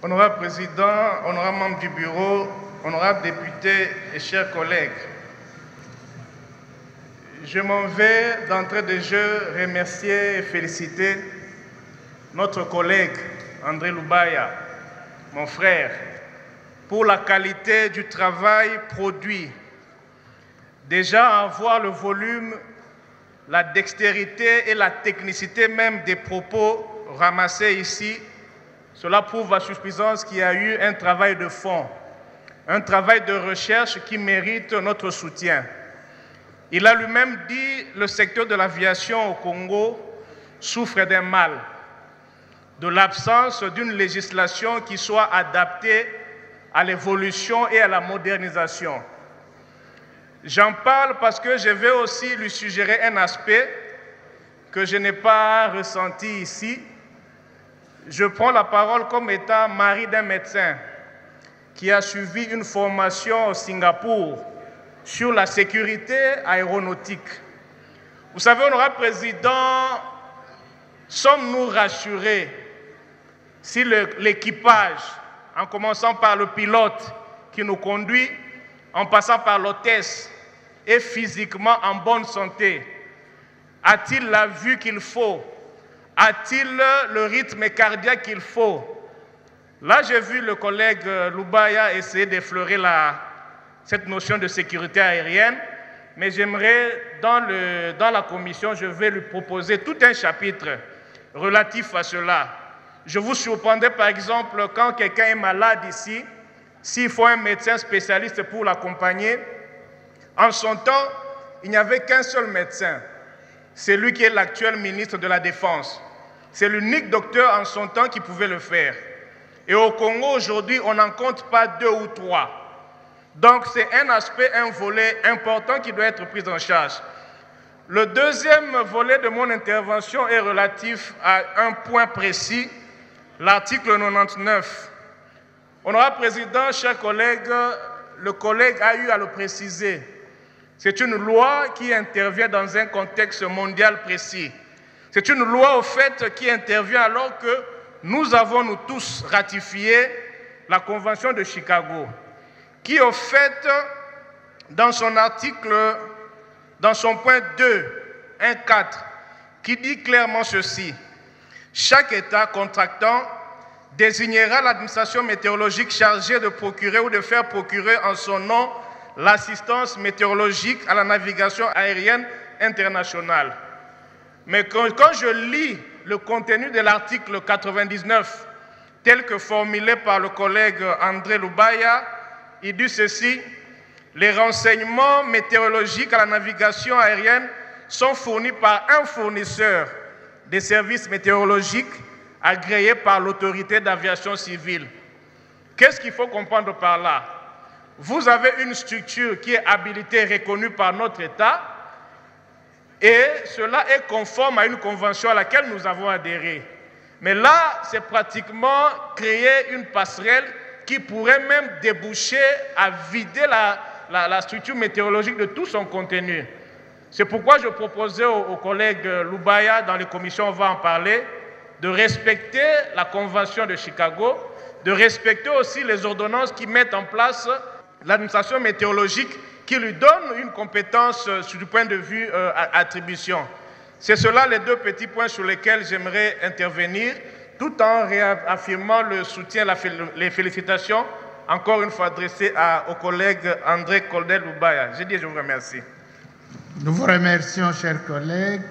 Honorable Président, honorable membre du bureau, honorable député et chers collègues, je m'en vais d'entrée de jeu remercier et féliciter notre collègue André Loubaya, mon frère, pour la qualité du travail produit. Déjà, à voir le volume, la dextérité et la technicité même des propos ramassés ici, cela prouve à suffisance qu'il y a eu un travail de fond, un travail de recherche qui mérite notre soutien. Il a lui-même dit que le secteur de l'aviation au Congo souffre d'un mal, de l'absence d'une législation qui soit adaptée à l'évolution et à la modernisation. J'en parle parce que je vais aussi lui suggérer un aspect que je n'ai pas ressenti ici. Je prends la parole comme étant mari d'un médecin qui a suivi une formation au Singapour sur la sécurité aéronautique. Vous savez, honorable président, sommes-nous rassurés si l'équipage, en commençant par le pilote qui nous conduit, en passant par l'hôtesse, est physiquement en bonne santé? A-t-il la vue qu'il faut? A-t-il le rythme cardiaque qu'il faut? Là, j'ai vu le collègue Loubaya essayer d'effleurer cette notion de sécurité aérienne, mais j'aimerais, dans la commission, je vais lui proposer tout un chapitre relatif à cela. Je vous surprendrai par exemple quand quelqu'un est malade ici, s'il faut un médecin spécialiste pour l'accompagner. En son temps, il n'y avait qu'un seul médecin. C'est lui qui est l'actuel ministre de la Défense. C'est l'unique docteur en son temps qui pouvait le faire. Et au Congo, aujourd'hui, on n'en compte pas 2 ou 3. Donc, c'est un aspect, un volet important qui doit être pris en charge. Le deuxième volet de mon intervention est relatif à un point précis, l'article 99. Honorable Président, chers collègues, le collègue a eu à le préciser. C'est une loi qui intervient dans un contexte mondial précis. C'est une loi, au fait, qui intervient alors que nous avons, nous tous, ratifié la Convention de Chicago, qui, au fait, dans son article, dans son point 2, 1.4, qui dit clairement ceci: chaque État contractant désignera l'administration météorologique chargée de procurer ou de faire procurer en son nom l'assistance météorologique à la navigation aérienne internationale. Mais quand je lis le contenu de l'article 99, tel que formulé par le collègue André Loubaya, il dit ceci: les renseignements météorologiques à la navigation aérienne sont fournis par un fournisseur des services météorologiques agréé par l'autorité d'aviation civile. Qu'est-ce qu'il faut comprendre par là? Vous avez une structure qui est habilitée et reconnue par notre État, et cela est conforme à une convention à laquelle nous avons adhéré. Mais là, c'est pratiquement créer une passerelle qui pourrait même déboucher à vider la structure météorologique de tout son contenu. C'est pourquoi je proposais au collègue Loubaya, dans les commissions on va en parler, de respecter la Convention de Chicago, de respecter aussi les ordonnances qui mettent en place l'administration météorologique, qui lui donne une compétence du point de vue attribution. C'est cela les deux petits points sur lesquels j'aimerais intervenir, tout en réaffirmant le soutien, les félicitations, encore une fois adressées au collègue André Koldel Loubaya. Je vous remercie. Nous vous remercions, chers collègues.